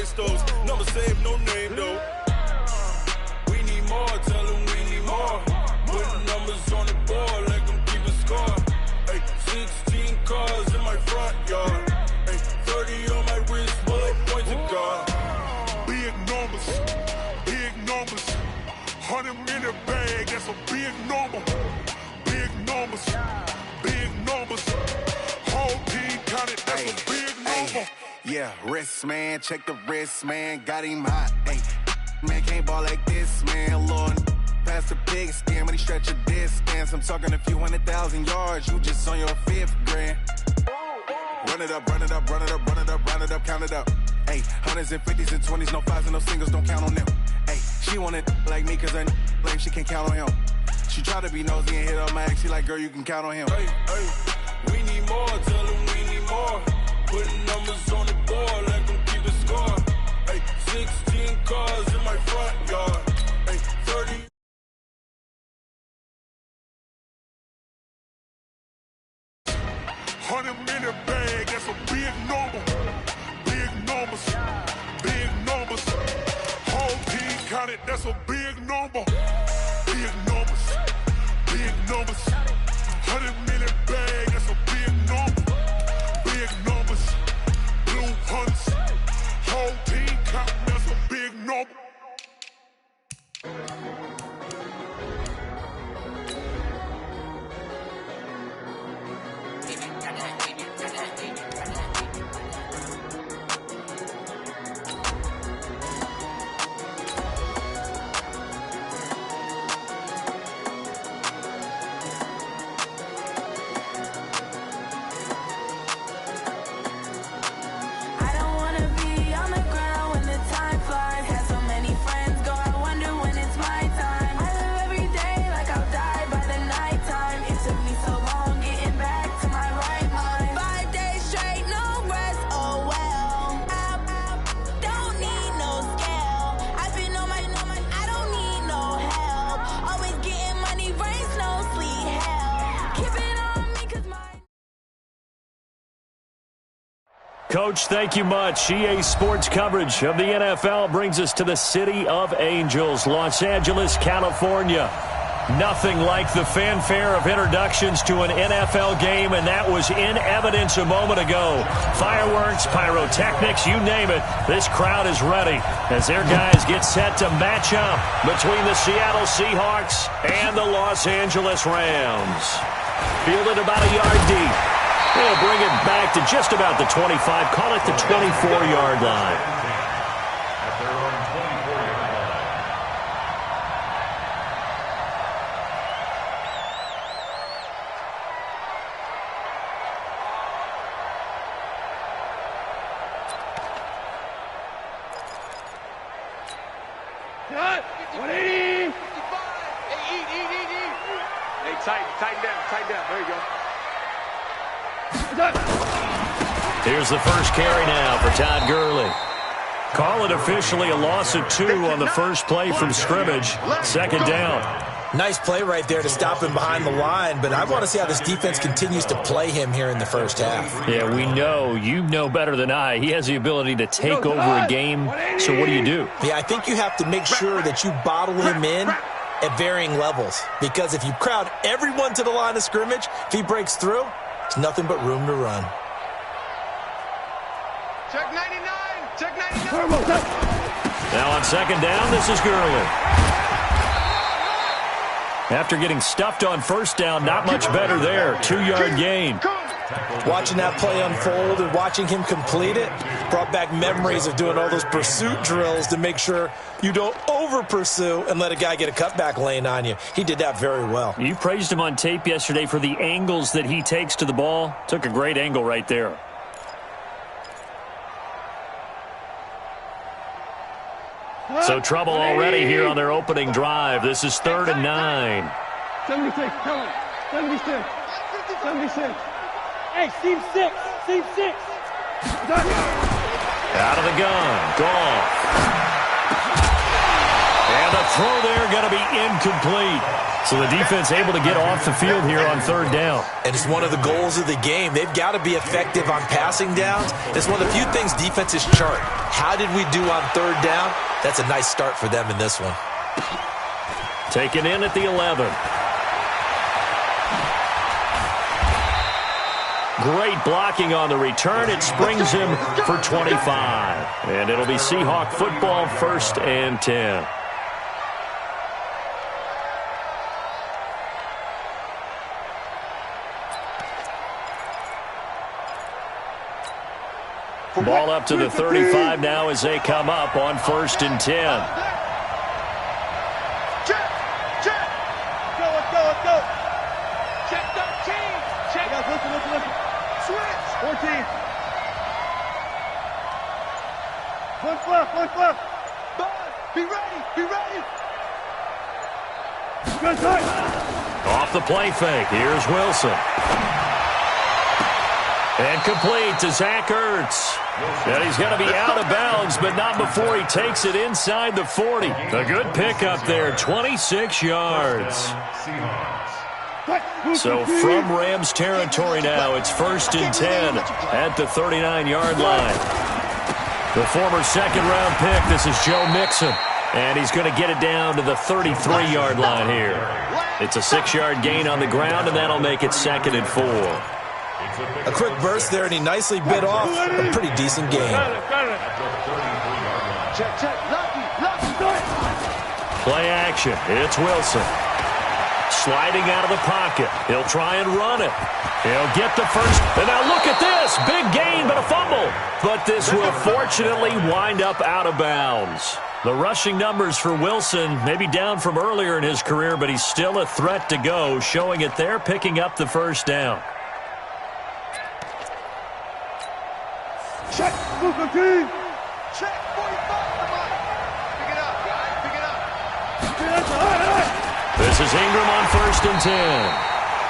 erase those. Number saved, no name though. We need more, tell them we need more. Putting numbers on the board, let them keep a score. Ay, 16 cars in my front yard. Ay, 30 on my wrist, bullet points of God. Big numbers, big numbers. 100 in the bag, that's a big number. Big numbers, big numbers. Whole team counted, that's a big number. Yeah, wrist, man, check the wrist, man. Got him hot, ayy. Man, can't ball like this, man. Lord, past the pig skin, but he stretch a distance. I'm talking a few 100,000 yards. You just on your 5th grand. Run it up, run it up, run it up, run it up, run it up, count it up. Ayy, 100s and 50s and 20s, no 5s and no singles, don't count on them. Ayy, she want it like me, cause her like she can't count on him. She try to be nosy and hit on my ex. She like, girl, you can count on him. Hey, hey, we need more, tell them we need more. Putting numbers on the board, let them keep a score. Hey, 16 cars in my front yard. Hey, 30. $100 in the bag, that's a big number. Big numbers, big numbers. Whole team counted, that's a big number. Big numbers, big numbers. 100 million bag, that's a big number. Big numbers, blue hunts. Whole team counting, that's a big number. Coach, thank you much. EA Sports coverage of the NFL brings us to the City of Angels, Los Angeles, California. Nothing like the fanfare of introductions to an NFL game, and that was in evidence a moment ago. Fireworks, pyrotechnics, you name it. This crowd is ready as their guys get set to match up between the Seattle Seahawks and the Los Angeles Rams. Fielded about a yard deep. They'll bring it back to just about the 25, call it the 24-yard line. At their own 24-yard line. Cut! 180! 55! Hey, eat! Hey, tighten down. There you go. Here's the first carry now for Todd Gurley. Call it officially a loss of 2 on the first play from scrimmage. Second down. Nice play right there to stop him behind the line, but I want to see how this defense continues to play him here in the first half. Yeah, we know. You know better than I. He has the ability to take over a game, so what do you do? Yeah, I think you have to make sure that you bottle him in at varying levels, because if you crowd everyone to the line of scrimmage, if he breaks through, there's nothing but room to run. Check 99! Check 99! Now on second down, this is Gurley. After getting stuffed on first down, not much better there. 2-yard gain. Watching that play unfold and watching him complete it brought back memories of doing all those pursuit drills to make sure you don't over-pursue and let a guy get a cutback lane on you. He did that very well. You praised him on tape yesterday for the angles that he takes to the ball. Took a great angle right there. So trouble already here on their opening drive. This is 3rd and 9. 76, come on. 76. 76. Hey, seam 6. Seam 6. Out of the gun. Goff. And the throw there going to be incomplete. So the defense able to get off the field here on third down. And it's one of the goals of the game. They've got to be effective on passing downs. It's one of the few things defenses chart. How did we do on third down? That's a nice start for them in this one. Taken in at the 11. Great blocking on the return. It springs him for 25. And it'll be Seahawk football, 1st and 10. Ball up to the 35 now as they come up on 1st and 10. Check. Let's go. Check 13. Check. Listen. Switch. 14. Flip. Bud, be ready. Good time. Off the play fake. Here's Wilson. And complete to Zach Ertz. And he's going to be out of bounds, but not before he takes it inside the 40. A good pickup there, 26 yards. So from Rams territory now, it's 1st and 10 at the 39-yard line. The former second-round pick, this is Joe Mixon. And he's going to get it down to the 33-yard line here. It's a 6-yard gain on the ground, and that'll make it 2nd and 4. A quick burst there, and he nicely bit off a pretty decent game. Check. Lucky. Play action. It's Wilson. Sliding out of the pocket. He'll try and run it. He'll get the first. And now look at this. Big gain, but a fumble. But this will fortunately wind up out of bounds. The rushing numbers for Wilson may be down from earlier in his career, but he's still a threat to go, showing it there, picking up the first down. Check. Move the team. Check 45. Pick it up, guys. Pick it up. This is Ingram on 1st and 10.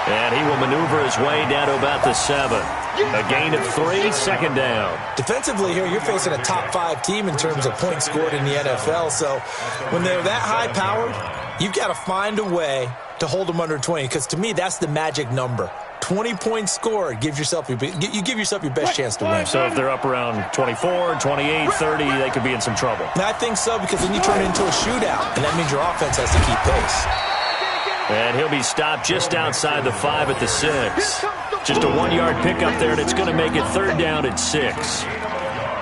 And he will maneuver his way down to about the 7. A gain of 3, 2nd down. Defensively here, you're facing a top 5 team in terms of points scored in the NFL. So when they're that high-powered, you've got to find a way to hold them under 20. Because to me, that's the magic number. 20 points scored, you give yourself your best chance to win. So if they're up around 24, 28, 30, they could be in some trouble. And I think so, because then you turn it into a shootout, and that means your offense has to keep pace. And he'll be stopped just outside the 5 at the 6. Just a 1-yard pickup there, and it's going to make it 3rd down at 6.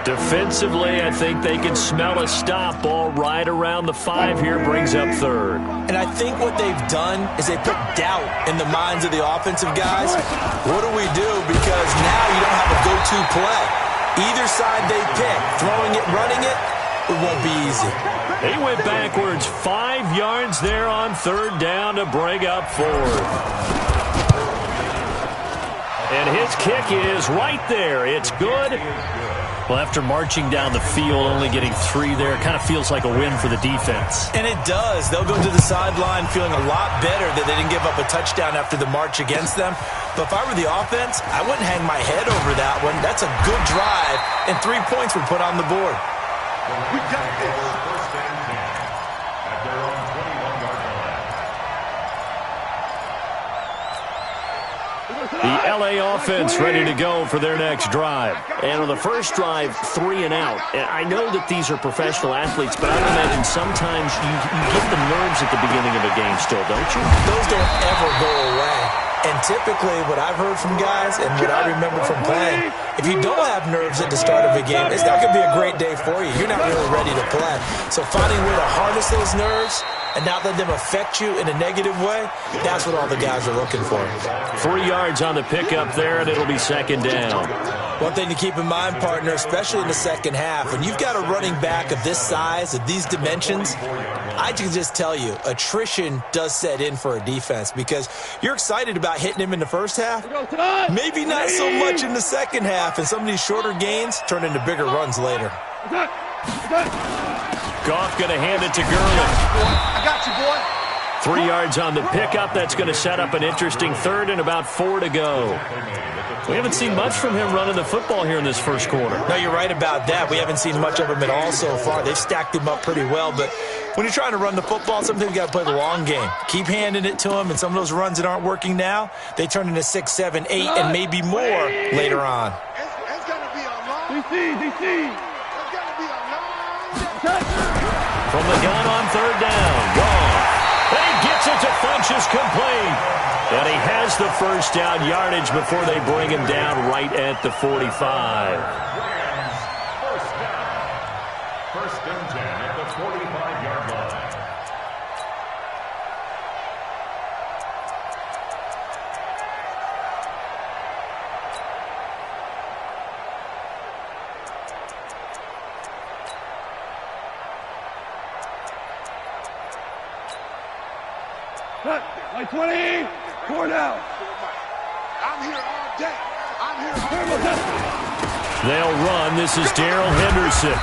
Defensively, I think they can smell a stop. Ball right around the 5 here, brings up 3rd. And I think what they've done is they put doubt in the minds of the offensive guys. What do we do? Because now you don't have a go-to play. Either side they pick, throwing it, running it, it won't be easy. He went backwards 5 yards there on 3rd down to bring up 4th. And his kick is right there. It's good. Well, after marching down the field, only getting 3 there, kind of feels like a win for the defense. And it does. They'll go to the sideline feeling a lot better that they didn't give up a touchdown after the march against them. But if I were the offense, I wouldn't hang my head over that one. That's a good drive, and 3 points were put on the board. We got this. The LA offense ready to go for their next drive. And on the first drive, 3 and out. And I know that these are professional athletes, but I would imagine sometimes you get the nerves at the beginning of a game still, don't you? Those don't ever go away. And typically what I've heard from guys and what I remember from playing, if you don't have nerves at the start of a game, it's not going to be a great day for you. You're not really ready to play. So finding a way to harness those nerves and not let them affect you in a negative way, that's what all the guys are looking for. 3 yards on the pickup there, and it'll be 2nd down. One thing to keep in mind, partner, especially in the second half, when you've got a running back of this size, of these dimensions, I can just tell you, attrition does set in for a defense because you're excited about hitting him in the first half, maybe not so much in the second half, and some of these shorter gains turn into bigger runs later. Goff going to hand it to Gurley. I got you, boy. 3 yards on the pickup. That's going to set up an interesting third and about 4 to go. We haven't seen much from him running the football here in this first quarter. No, you're right about that. We haven't seen much of him at all so far. They've stacked him up pretty well, but when you're trying to run the football, sometimes you got to play the long game. Keep handing it to him, and some of those runs that aren't working now, they turn into 6, 7, 8, and maybe more later on. It's going to be a long... DC. It's going to be a long... From the gun on third down. Gone. And he gets it to Funchess complete. And he has the first down yardage before they bring him down right at the 45. First and 10 at the 45-yard line. Cut. Like 20. 4 down. I'm here all day. I'm here all day. They'll run. This is Darrell Henderson.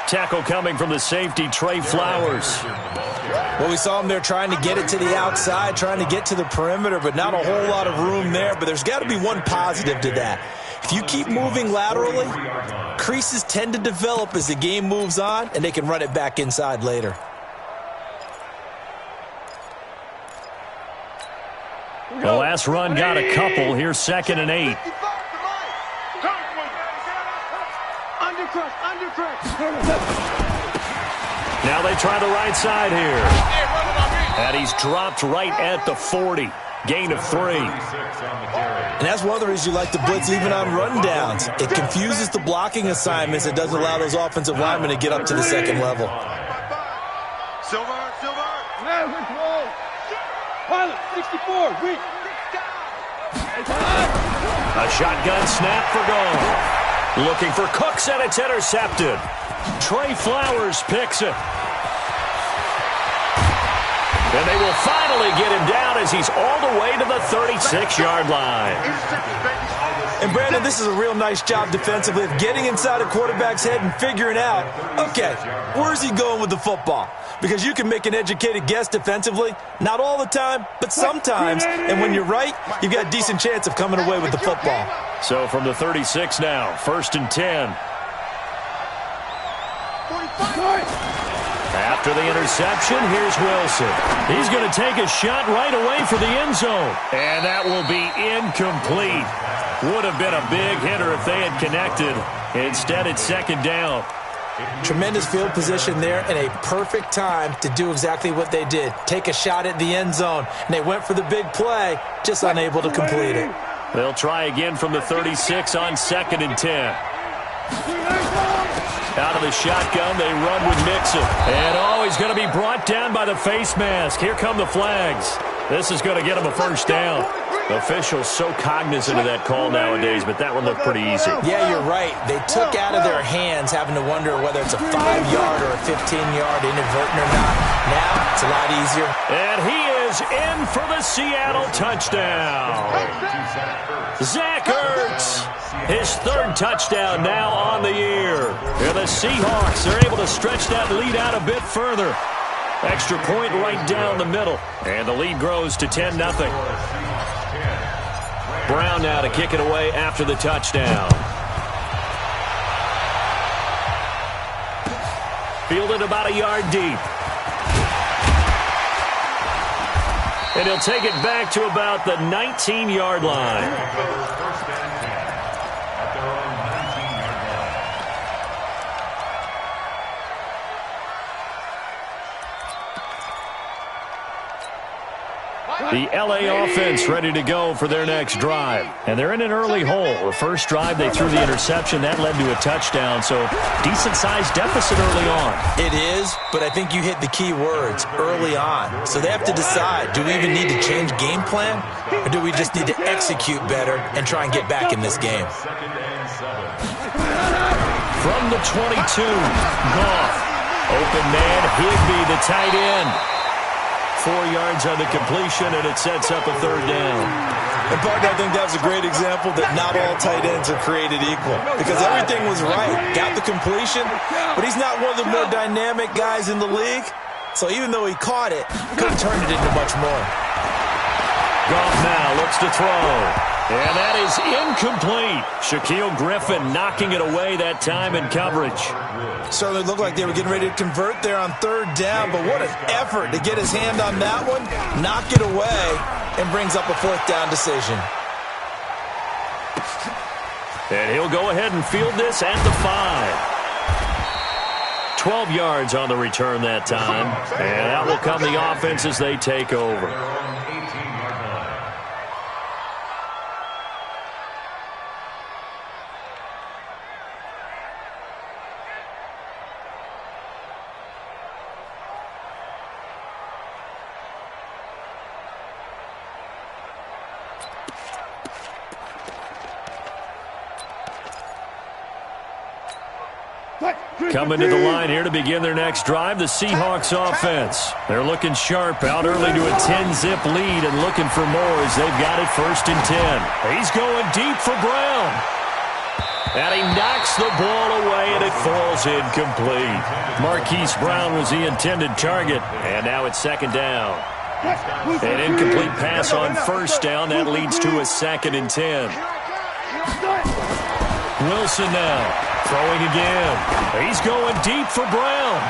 Tackle coming from the safety, Trey Flowers. Well, we saw him there trying to get it to the outside, trying to get to the perimeter, but not a whole lot of room there. But there's got to be one positive to that. If you keep moving laterally, creases tend to develop as the game moves on, and they can run it back inside later. The last run got a couple. Here's 2nd and 8. Now they try the right side here. And he's dropped right at the 40. Gain of 3. And that's one of the reasons you like to blitz even on rundowns. It confuses the blocking assignments. It doesn't allow those offensive linemen to get up to the second level. Silver. Man, we're close. Pilot, 64, weak. A shotgun snap for goal. Looking for Cooks, and it's intercepted. Trey Flowers picks it. And they will finally get him down as he's all the way to the 36-yard line. And, Brandon, this is a real nice job defensively of getting inside a quarterback's head and figuring out, okay, where's he going with the football? Because you can make an educated guess defensively, not all the time, but sometimes. And when you're right, you've got a decent chance of coming away with the football. So from the 36 now, 1st and 10. After the interception, here's Wilson. He's going to take a shot right away for the end zone. And that will be incomplete. Would have been a big hitter if they had connected. Instead, it's 2nd down. Tremendous field position there and a perfect time to do exactly what they did. Take a shot at the end zone. And they went for the big play, just unable to complete it. They'll try again from the 36 on 2nd and 10. Out of the shotgun, they run with Mixon. And, he's going to be brought down by the face mask. Here come the flags. This is going to get him a first down. Officials so cognizant of that call nowadays, but that one looked pretty easy. Yeah, you're right. They took out of their hands having to wonder whether it's a 5-yard or a 15-yard inadvertent or not. Now, it's a lot easier. And he is in for the Seattle touchdown. Zach Ertz, his 3rd touchdown now on the year. And the Seahawks are able to stretch that lead out a bit further. Extra point right down the middle. And the lead grows to 10-0. Brown now to kick it away after the touchdown. Fielded about a yard deep. And he'll take it back to about the 19-yard line. The L.A. offense ready to go for their next drive. And they're in an early hole. The first drive, they threw the interception. That led to a touchdown, so decent-sized deficit early on. It is, but I think you hit the key words, early on. So they have to decide, do we even need to change game plan, or do we just need to execute better and try and get back in this game? From the 22, Goff. Open man, Higbee, the tight end. 4 yards on the completion, and it sets up a 3rd down. And, partner, I think that was a great example that not all tight ends are created equal. Because everything was right. Got the completion, but he's not one of the more dynamic guys in the league. So even though he caught it, couldn't turn it into much more. Goff now looks to throw. And that is incomplete. Shaquille Griffin knocking it away that time in coverage. Certainly looked like they were getting ready to convert there on third down, but what an effort to get his hand on that one, knock it away, and brings up a fourth down decision. And he'll go ahead and field this at the 5. 12 yards on the return that time. And that will come the offense as they take over. Coming to the line here to begin their next drive, the Seahawks offense. They're looking sharp out early to a 10-zip lead and looking for more as they've got it 1st and 10. He's going deep for Brown. And he knocks the ball away, and it falls incomplete. Marquise Brown was the intended target, and now it's 2nd down. An incomplete pass on 1st down. That leads to a 2nd and 10. Wilson now. Throwing again. He's going deep for Brown.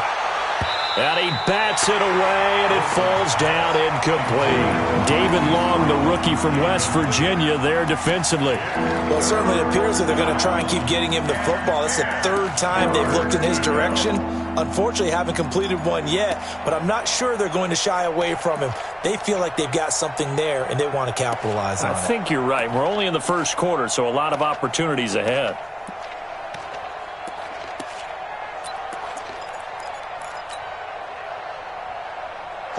And he bats it away, and it falls down incomplete. David Long, the rookie from West Virginia, there defensively. Well, it certainly appears that they're going to try and keep getting him the football. It's the 3rd time they've looked in his direction. Unfortunately, haven't completed one yet, but I'm not sure they're going to shy away from him. They feel like they've got something there, and they want to capitalize on it. I think you're right. We're only in the 1st quarter, so a lot of opportunities ahead.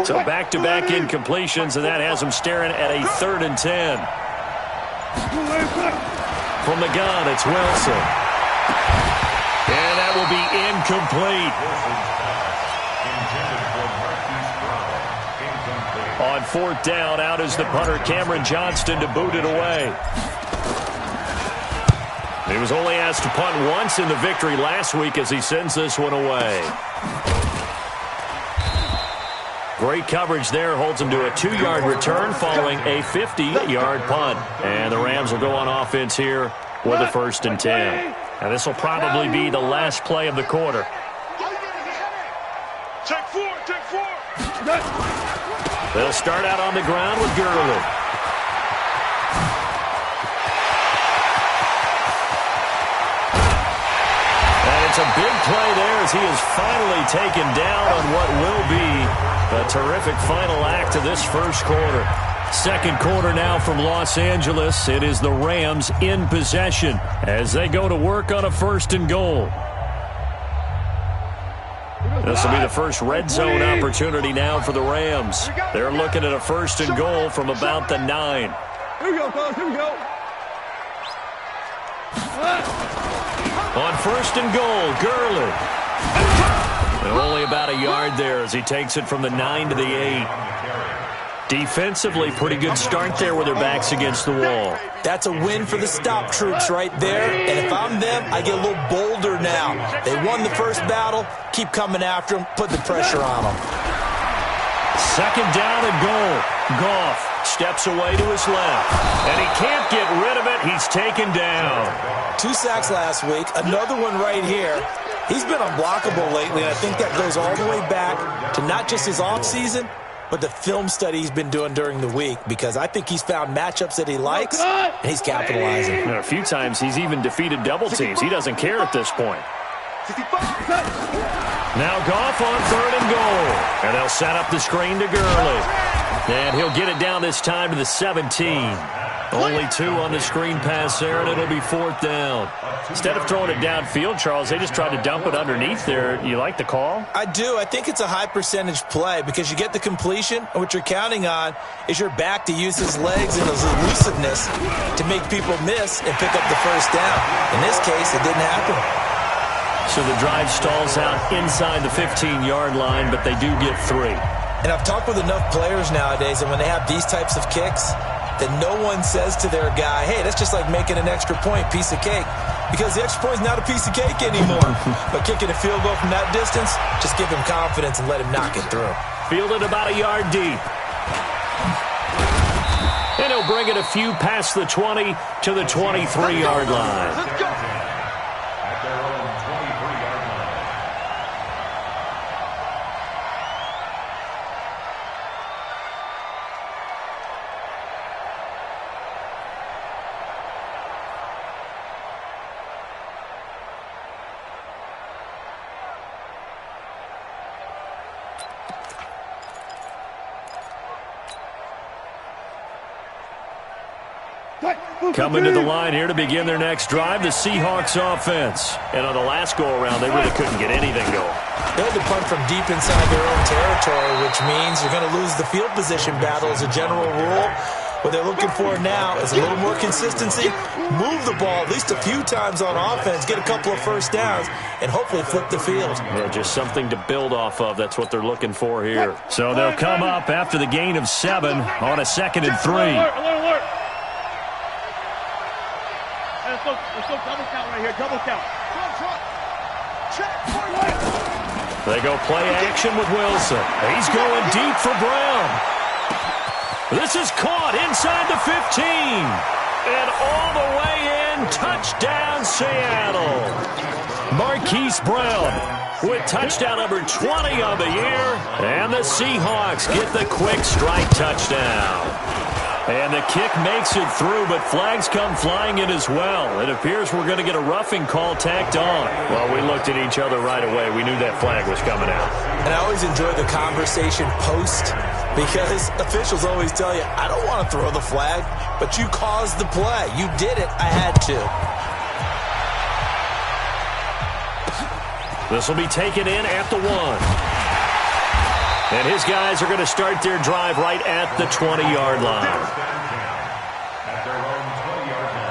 So back-to-back incompletions, and that has them staring at a 3rd and 10. From the gun, it's Wilson. And that will be incomplete. On 4th down, out is the punter, Cameron Johnston, to boot it away. He was only asked to punt once in the victory last week as he sends this one away. Great coverage there, holds him to a 2-yard return following a 50-yard punt. And the Rams will go on offense here with a 1st and 10. And this will probably be the last play of the quarter. Take 4, take 4. They'll start out on the ground with Gurley. And it's a big play there as he is finally taken down on what will be a terrific final act of this 1st quarter. 2nd quarter now from Los Angeles. It is the Rams in possession as they go to work on a 1st and goal. This will be the first red zone opportunity now for the Rams. They're looking at a 1st and goal from about the 9. Here we go, fellas. Here we go. On 1st and goal, Gurley. And only about a yard there as he takes it from the 9 to the 8. Defensively, pretty good start there with their backs against the wall. That's a win for the stop troops right there. And if I'm them, I get a little bolder now. They won the 1st battle. Keep coming after them. Put the pressure on them. 2nd down and goal. Goff steps away to his left. And he can't get rid of it. He's taken down. 2 sacks last week. Another one right here. He's been unblockable lately, and I think that goes all the way back to not just his offseason, but the film study he's been doing during the week, because I think he's found matchups that he likes, and he's capitalizing. And a few times he's even defeated double teams. He doesn't care at this point. Now Goff on 3rd and goal. And they'll set up the screen to Gurley. And he'll get it down this time to the 17. Only 2 on the screen pass there, and it'll be 4th down. Instead of throwing it downfield, Charles, they just tried to dump it underneath there. You like the call? I do. I think it's a high percentage play because you get the completion, and what you're counting on is your back to use his legs and his elusiveness to make people miss and pick up the 1st down. In this case, it didn't happen. So the drive stalls out inside the 15-yard line, but they do get 3. And I've talked with enough players nowadays, and when they have these types of kicks, that no one says to their guy, hey, that's just like making an extra point, piece of cake. because the extra point is not a piece of cake anymore. But kicking a field goal from that distance, just give him confidence and let him knock it through. Fielded about a yard deep. And he'll bring it a few past the 20 to the 23-yard line. At their own 23-yard line. Coming to the line here to begin their next drive, the Seahawks offense. And on the last go-around, they really couldn't get anything going. They had to punt from deep inside their own territory, which means you're going to lose the field position battle as a general rule. What they're looking for now is a little more consistency, move the ball at least a few times on offense, get a couple of first downs, and hopefully flip the field. Yeah, just something to build off of. That's what they're looking for here. So they'll come up after the gain of 7 on a 2nd and 3. Alert. Let's go double count right here, double count. They go play action with Wilson. He's going deep for Brown. This is caught inside the 15. And all the way in, touchdown Seattle. Marquise Brown with touchdown number 20 on the year. And the Seahawks get the quick strike touchdown. And the kick makes it through, but flags come flying in as well. It appears we're going to get a roughing call tacked on. Well, we looked at each other right away. We knew that flag was coming out. And I always enjoy the conversation post because officials always tell you, I don't want to throw the flag, but you caused the play. You did it. I had to. This will be taken in at the 1. And his guys are going to start their drive right at the 20-yard line. At their own 20-yard line.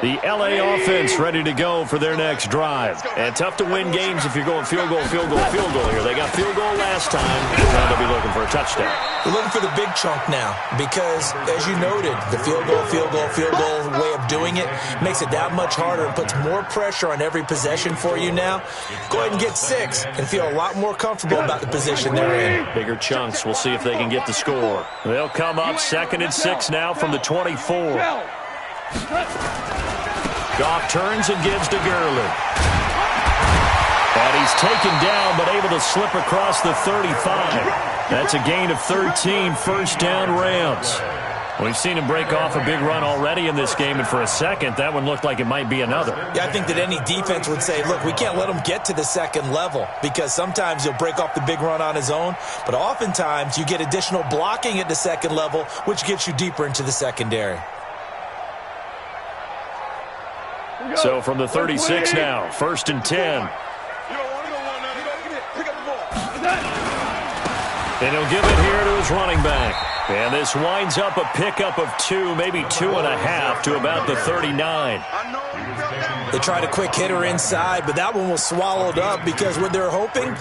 The L.A. offense ready to go for their next drive. And tough to win games if you're going field goal here. They got field goal last time. Now they'll be looking for a touchdown. They're looking for the big chunk now because, as you noted, the field goal way of doing it makes it that much harder and puts more pressure on every possession for you now. Go ahead and get 6 and feel a lot more comfortable about the position they're in. Bigger chunks. We'll see if they can get the score. They'll come up 2nd and 6 now from the 24. Goff turns and gives to Gurley. And he's taken down but able to slip across the 35. That's a gain of 13, first down Rams. We've seen him break off a big run already in this game, and for a second, that one looked like it might be another. Yeah, I think that any defense would say, look, we can't let him get to the second level because sometimes he'll break off the big run on his own, but oftentimes you get additional blocking at the second level, which gets you deeper into the secondary. So from the 36 now, 1st and 10. And he'll give it here to his running back. And this winds up a pickup of 2, maybe 2.5 to about the 39. They tried a quick hitter inside, but that one was swallowed up because what they're hoping,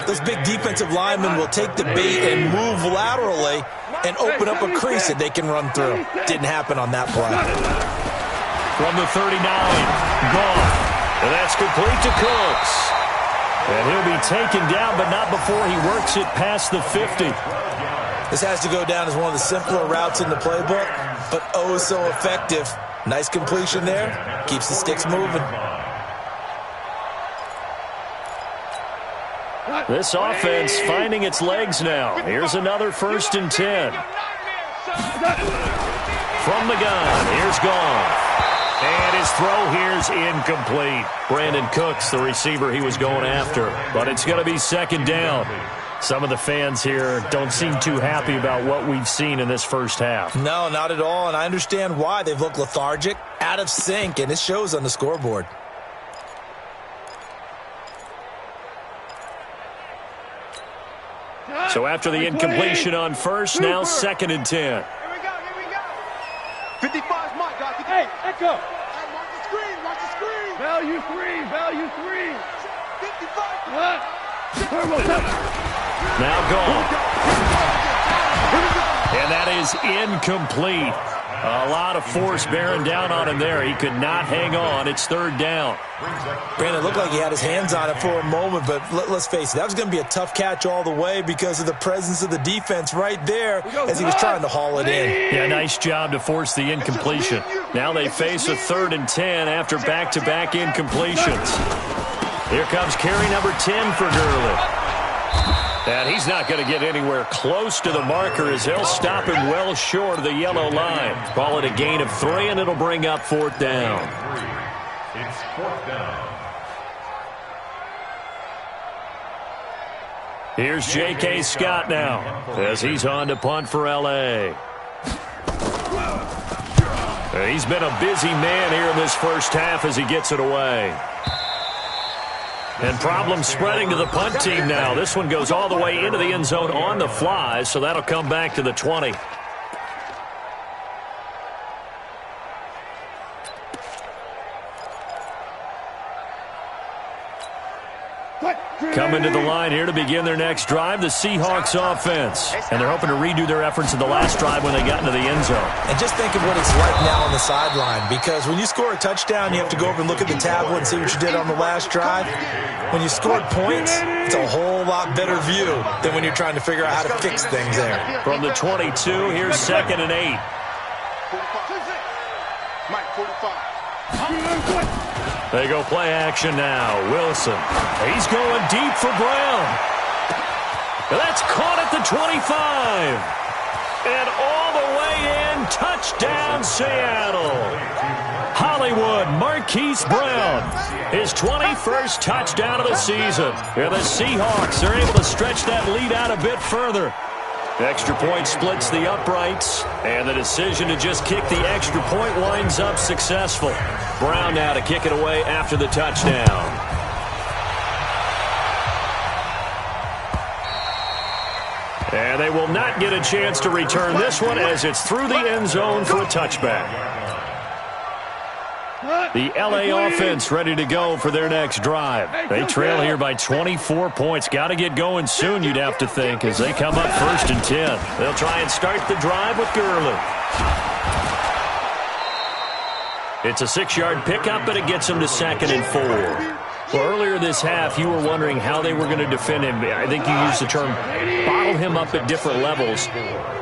those big defensive linemen will take the bait and move laterally and open up a crease that they can run through. Didn't happen on that play. From the 39, gone. And that's complete to Cooks. And he'll be taken down, but not before he works it past the 50. This has to go down as one of the simpler routes in the playbook, but oh so effective. Nice completion there. Keeps the sticks moving. This offense finding its legs now. Here's another 1st and 10. From the gun, here's Goff. And his throw here's incomplete. Brandon Cooks, the receiver he was going after. But it's going to be 2nd down. Some of the fans here don't seem too happy about what we've seen in this first half. No, not at all, and I understand why. They've looked lethargic, out of sync, and it shows on the scoreboard. So after the incompletion on 1st, now 2nd and 10. Here we go. 55's Mike, guys. Hey, echo. Hey, mark the screen. Value 3. 55. Now Goff. And that is incomplete. A lot of force bearing down on him there. He could not hang on. It's third down. Brandon, it looked like he had his hands on it for a moment, but let's face it, that was going to be a tough catch all the way because of the presence of the defense right there as he was trying to haul it in. Yeah, nice job to force the incompletion. Now they face a 3rd and 10 after back-to-back incompletions. Here comes carry number 10 for Gurley. And he's not going to get anywhere close to the marker as they'll stop him well short of the yellow line. Call it a gain of 3, and it'll bring up 4th down. It's 4th down. Here's J.K. Scott now as he's on to punt for L.A. He's been a busy man here in this first half as he gets it away. And problems spreading to the punt team now. This one goes all the way into the end zone on the fly, so that'll come back to the 20. Coming to the line here to begin their next drive, the Seahawks offense. And they're hoping to redo their efforts in the last drive when they got into the end zone. And just think of what it's like now on the sideline, because when you score a touchdown, you have to go over and look at the tablet and see what you did on the last drive. When you scored points, it's a whole lot better view than when you're trying to figure out how to fix things there. From the 22, here's 2nd and 8. Mike, 45. They go play action now. Wilson. He's going deep for Brown. That's caught at the 25. And all the way in. Touchdown, Seattle. Hollywood Marquise Brown. His 21st touchdown of the season. And the Seahawks are able to stretch that lead out a bit further. Extra point splits the uprights, and the decision to just kick the extra point winds up successful. Brown now to kick it away after the touchdown. And they will not get a chance to return this one as it's through the end zone for a touchback. The L.A. offense ready to go for their next drive. They trail here by 24 points. Got to get going soon, you'd have to think, as they come up 1st and 10. They'll try and start the drive with Gurley. It's a 6-yard pickup, but it gets them to 2nd and 4. Well, earlier this half, you were wondering how they were going to defend him. I think you used the term bottle him up at different levels.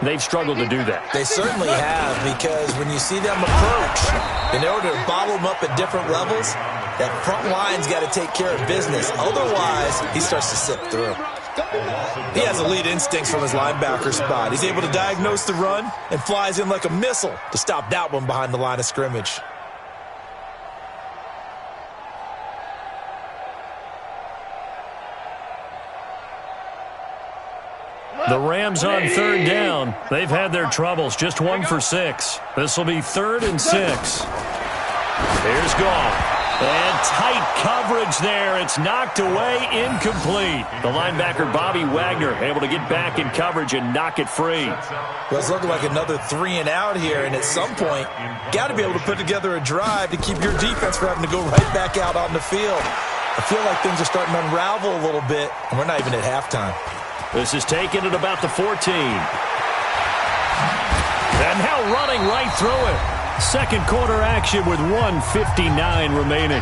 They've struggled to do that. They certainly have, because when you see them approach, in order to bottle him up at different levels, that front line's got to take care of business. Otherwise, he starts to slip through. He has elite instincts from his linebacker spot. He's able to diagnose the run and flies in like a missile to stop that one behind the line of scrimmage. The Rams on 3rd down. They've had their troubles. Just 1 for 6. This will be 3rd and 6. Here's Goff. And tight coverage there. It's knocked away, incomplete. The linebacker, Bobby Wagner, able to get back in coverage and knock it free. Well, it's looking like another 3 and out here, and at some point, got to be able to put together a drive to keep your defense from having to go right back out on the field. I feel like things are starting to unravel a little bit, and we're not even at halftime. This is taken at about the 14. And now running right through it. Second quarter action with 1:59 remaining.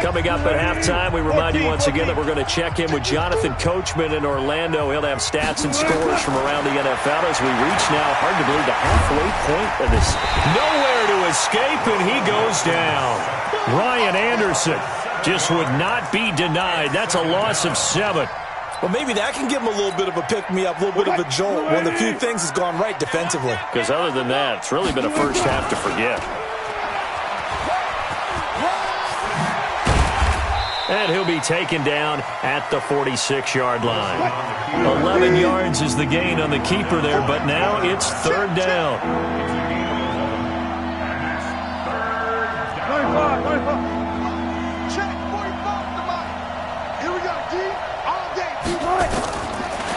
Coming up at halftime, we remind you once again that we're going to check in with Jonathan Coachman in Orlando. He'll have stats and scores from around the NFL as we reach now, hard to believe, the halfway point of this. Nowhere to escape, and he goes down. Ryan Anderson just would not be denied. That's a loss of 7. Well, maybe that can give him a little bit of a pick-me-up, a little bit of a jolt. One of the few things has gone right defensively. Because other than that, it's really been a first half to forget. And he'll be taken down at the 46-yard line. 11 yards is the gain on the keeper there, but now it's 3rd down. 45. Check 45 to Mike. Here we go, D. All day, D.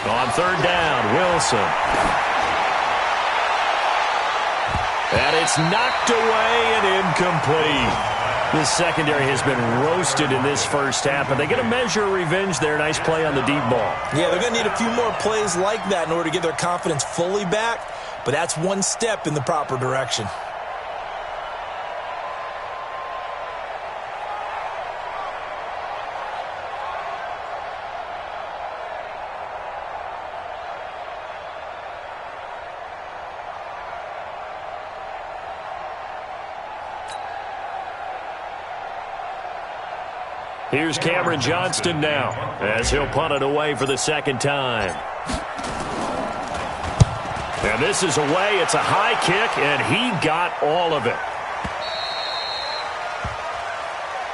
On 3rd down, Wilson. And it's knocked away and incomplete. This secondary has been roasted in this first half, but they get a measure of revenge there. Nice play on the deep ball. Yeah, they're going to need a few more plays like that in order to get their confidence fully back, but that's one step in the proper direction. Here's Cameron Johnston now as he'll punt it away for the second time. And this is away. It's a high kick, and he got all of it.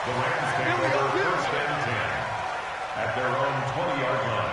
The Rams take over first and 10 at their own 20-yard line.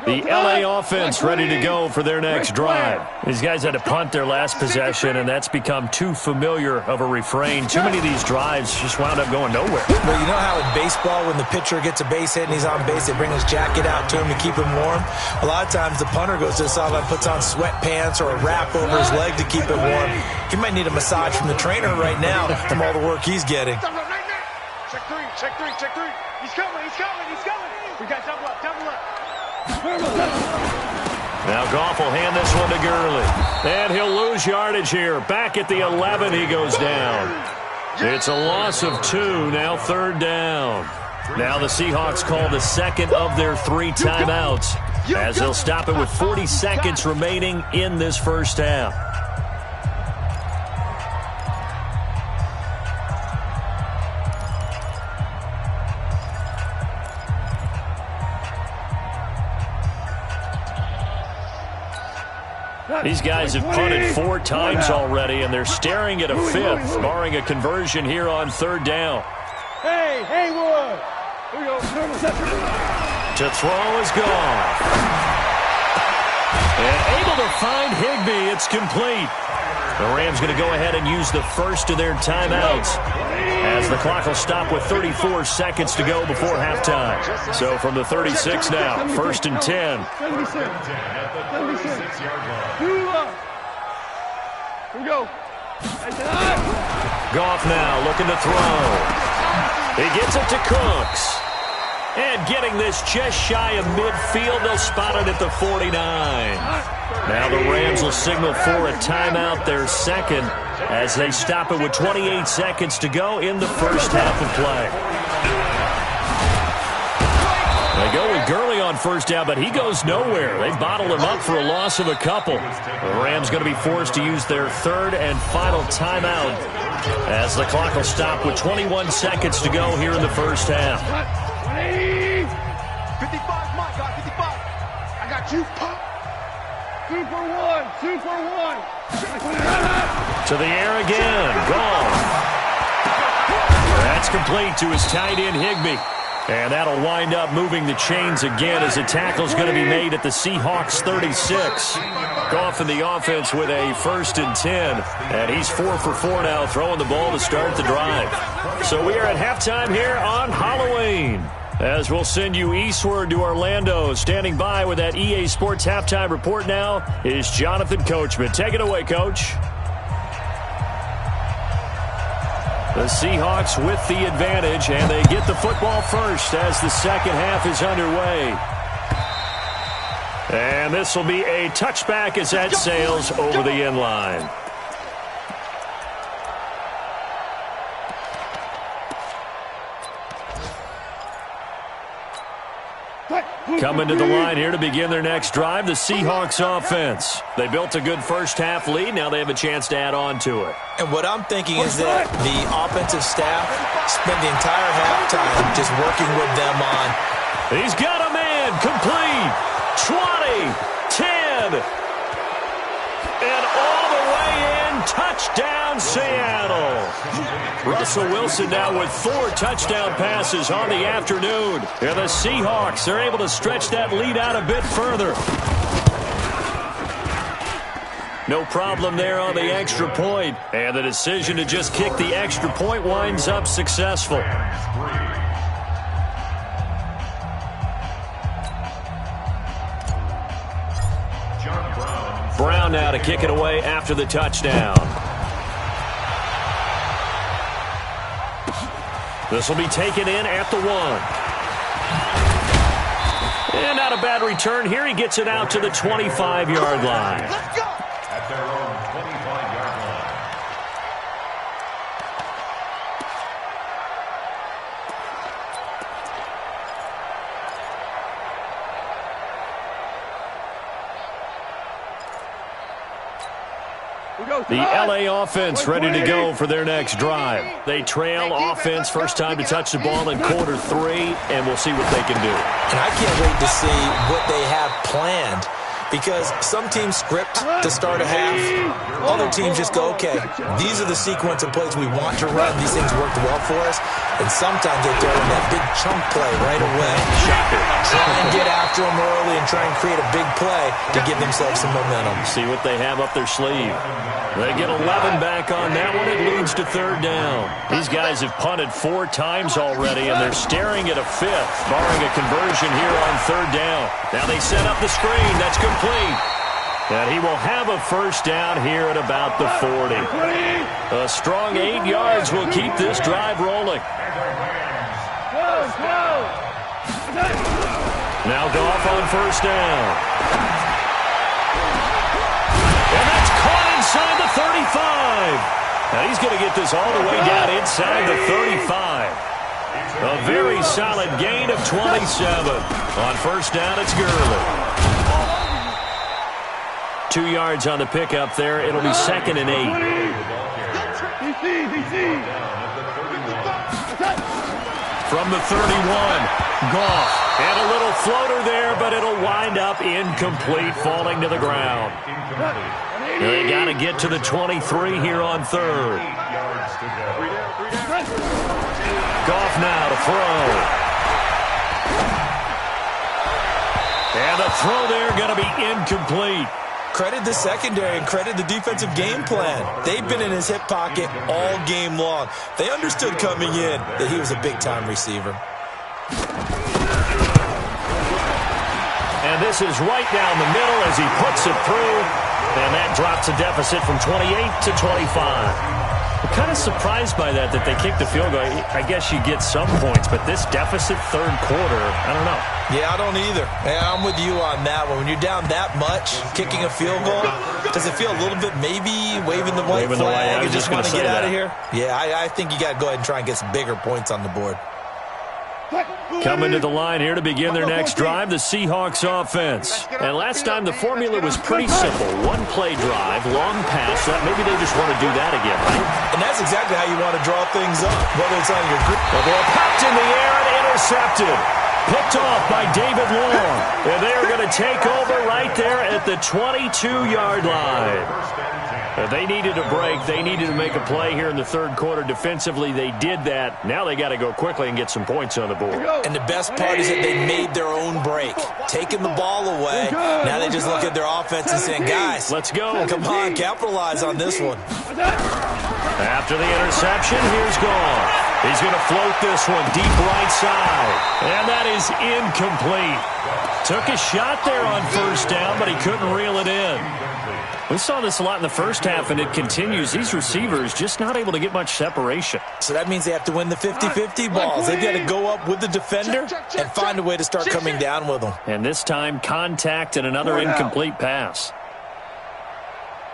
The LA offense ready to go for their next drive. These guys had to punt their last possession, and that's become too familiar of a refrain. Too many of these drives just wound up going nowhere. Well, you know how in baseball when the pitcher gets a base hit and he's on base, they bring his jacket out to him to keep him warm? A lot of times the punter goes to the sideline, puts on sweatpants or a wrap over his leg to keep him warm. He might need a massage from the trainer right now from all the work he's getting. Check three, check three, check three. He's coming, he's coming, he's coming. We got double up, double up. Now Goff will hand this one to Gurley. And he'll lose yardage here. Back at the 11, he goes down. It's a loss of 2, now third down. Now the Seahawks call the second of their 3 timeouts as they'll stop it with 40 seconds remaining in this first half. These guys have punted 4 times already, and they're staring at a 5th, barring a conversion here on third down. Hey, Haywood! Here we go. To throw is gone. And able to find Higbee. It's complete. The Rams going to go ahead and use the first of their timeouts as the clock will stop with 34 seconds to go before halftime. So from the 36 now, first and 10. 76. Here we go. Goff now looking to throw. He gets it to Cooks. And getting this just shy of midfield, they'll spot it at the 49. Now the Rams will signal for a timeout, their second, as they stop it with 28 seconds to go in the first half of play. They go with Gurley on first down, but he goes nowhere. They bottled him up for a loss of a couple. The Rams going to be forced to use their third and final timeout as the clock will stop with 21 seconds to go here in the first half. 55, Mike, got 55. I got you, Pop. 2 for 1, 2 for 1. To the air again, gone. That's complete to his tight end, Higbee. And that'll wind up moving the chains again as a tackle's going to be made at the Seahawks 36. Goff in the offense with a first and 10. And he's 4 for 4 now, throwing the ball to start the drive. So we are at halftime here on Halloween, as we'll send you eastward to Orlando. Standing by with that EA Sports halftime report now is Jonathan Coachman. Take it away, Coach. The Seahawks with the advantage, and they get the football first as the second half is underway. And this will be a touchback as that sails over the end line. Coming to the line here to begin their next drive, the Seahawks offense. They built a good first half lead. Now they have a chance to add on to it. And what I'm thinking is that the offensive staff spent the entire halftime just working with them on. He's got a man, complete, 20, 10, and all the way in, touchdown Seattle. Russell Wilson now with 4 touchdown passes on the afternoon. And the Seahawks are able to stretch that lead out a bit further. No problem there on the extra point. And the decision to just kick the extra point winds up successful. Brown now to kick it away after the touchdown. This will be taken in at the 1. And not a bad return here. He gets it out to the 25-yard line. Let's go! At their own 25-yard line. The LA offense ready to go for their next drive. They trail offense, first time to touch the ball in quarter 3, and we'll see what they can do. And I can't wait to see what they have planned, because some teams script to start a half. Other teams just go, okay, these are the sequence of plays we want to run. These things worked well for us. And sometimes they throw in that big chunk play right away. Try and get after them early and try and create a big play to give themselves some momentum. See what they have up their sleeve. They get 11 back on that one. It leads to third down. These guys have punted 4 times already, and they're staring at a 5th, barring a conversion here on third down. Now they set up the screen. That's complete. And he will have a first down here at about the 40. A strong 8 yards will keep this drive rolling. Now Goff on first down. And that's caught inside the 35. Now he's going to get this all the way down inside the 35. A very solid gain of 27. On first down, it's Gurley. 2 yards on the pickup there. It'll be 2nd and 8. From the 31, Goff. And a little floater there, but it'll wind up incomplete, falling to the ground. They got to get to the 23 here on third. Goff now to throw. And the throw there going to be incomplete. Credit the secondary and credit the defensive game plan. They've been in his hip pocket all game long. They understood coming in that he was a big-time receiver. And this is right down the middle as he puts it through. And that drops a deficit from 28 to 25. I'm kind of surprised by that they kicked the field goal. I guess you get some points, but this deficit third quarter, I don't know. Yeah, I don't either. Yeah, I'm with you on that one. When you're down that much, kicking a field goal, does it feel a little bit maybe waving the white flag and just want to get out of here? Yeah, I think you got to go ahead and try and get some bigger points on the board. Coming to the line here to begin their next drive, the Seahawks offense. And last time the formula was pretty simple. One play drive, long pass. Maybe they just want to do that again, right? And that's exactly how you want to draw things up, whether it's on your group. The ball popped in the air and intercepted. Picked off by David Long. And they are going to take over right there at the 22-yard line. They needed a break. They needed to make a play here in the third quarter. Defensively, they did that. Now they got to go quickly and get some points on the board. And the best part is that they made their own break, taking the ball away. Now they just look at their offense and saying, guys, let's go. Come on, capitalize on this one. After the interception, here's Goff. He's going to float this one deep right side. And that is incomplete. Took a shot there on first down, but he couldn't reel it in. We saw this a lot in the first half, and it continues. These receivers just not able to get much separation. So that means they have to win the 50-50 balls. They've got to go up with the defender and find a way to start coming down with them. And this time, contact and another incomplete pass.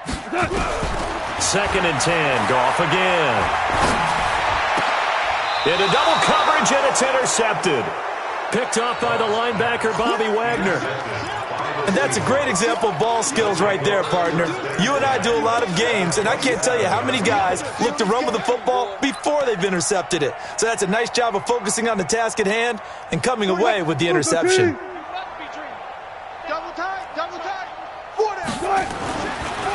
2nd and 10. Goff again. Into double coverage, and it's intercepted. Picked off by the linebacker, Bobby Wagner. And that's a great example of ball skills right there, partner. You and I do a lot of games, and I can't tell you how many guys look to run with the football before they've intercepted it. So that's a nice job of focusing on the task at hand and coming away with the interception.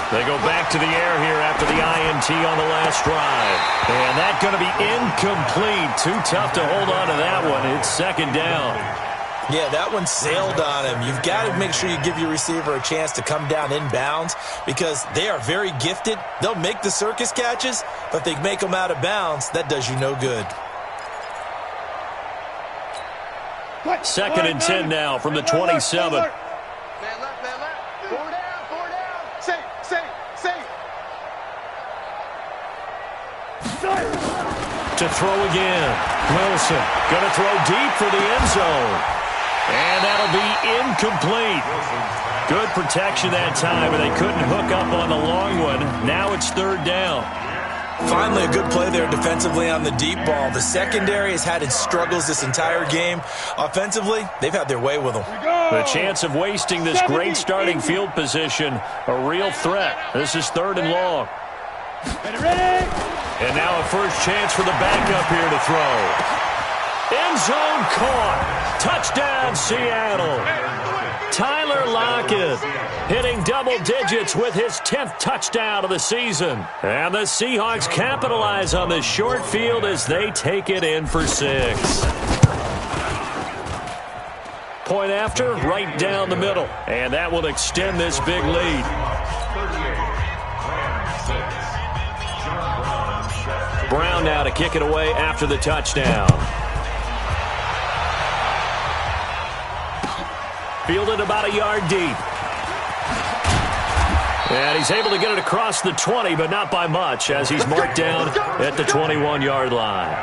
They go back to the air here after the INT on the last drive. And that's going to be incomplete. Too tough to hold on to that one. It's 2nd down. Yeah, that one sailed on him. You've got to make sure you give your receiver a chance to come down inbounds because they are very gifted. They'll make the circus catches, but if they make them out of bounds, that does you no good. 2nd and 10 now from the 27. Man left. 4 down. Safe. To throw again. Wilson going to throw deep for the end zone. And that'll be incomplete. Good protection that time, and they couldn't hook up on the long one. Now it's 3rd down. Finally, a good play there defensively on the deep ball. The secondary has had its struggles this entire game. Offensively, they've had their way with them. The chance of wasting this great starting field position, a real threat. This is 3rd and long. Ready? And now a first chance for the backup here to throw. End zone caught. Touchdown, Seattle. Tyler Lockett hitting double digits with his 10th touchdown of the season. And the Seahawks capitalize on the short field as they take it in for 6. Point after, right down the middle. And that will extend this big lead. Brown now to kick it away after the touchdown. Fielded about a yard deep. And he's able to get it across the 20, but not by much, as he's marked down at the 21-yard line.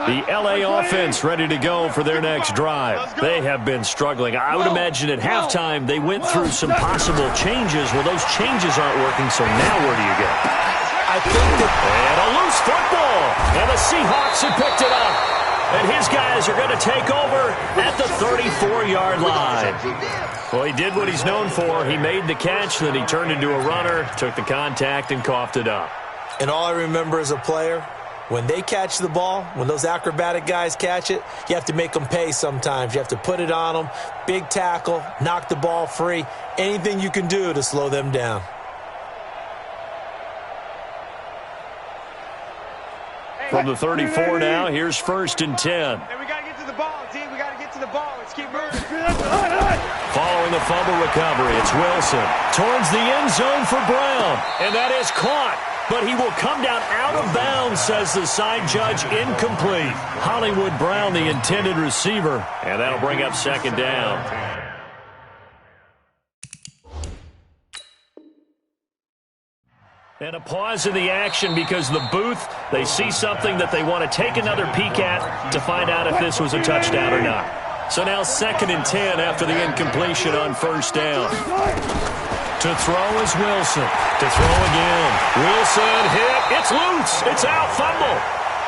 The L.A. offense ready to go for their next drive. They have been struggling. I would imagine at halftime they went through some possible changes. Well, those changes aren't working, so now where do you go? I think that... And a loose football. And the Seahawks have picked it up. And his guys are going to take over at the 34-yard line. Well, he did what he's known for. He made the catch, then he turned into a runner, took the contact, and coughed it up. And all I remember as a player, when they catch the ball, when those acrobatic guys catch it, you have to make them pay sometimes. You have to put it on them, big tackle, knock the ball free, anything you can do to slow them down. From the 34 now, here's 1st and 10. Hey, we got to get to the ball, team. We got to get to the ball. Let's keep moving. Following the fumble recovery, it's Wilson towards the end zone for Brown. And that is caught. But he will come down out of bounds, says the side judge, incomplete. Hollywood Brown, the intended receiver, and that'll bring up 2nd down. And a pause in the action because the booth, they see something that they want to take another peek at to find out if this was a touchdown or not. So now 2nd and 10 after the incompletion on 1st down. To throw is Wilson. To throw again. Wilson hit. It's loose. It's out. Fumble.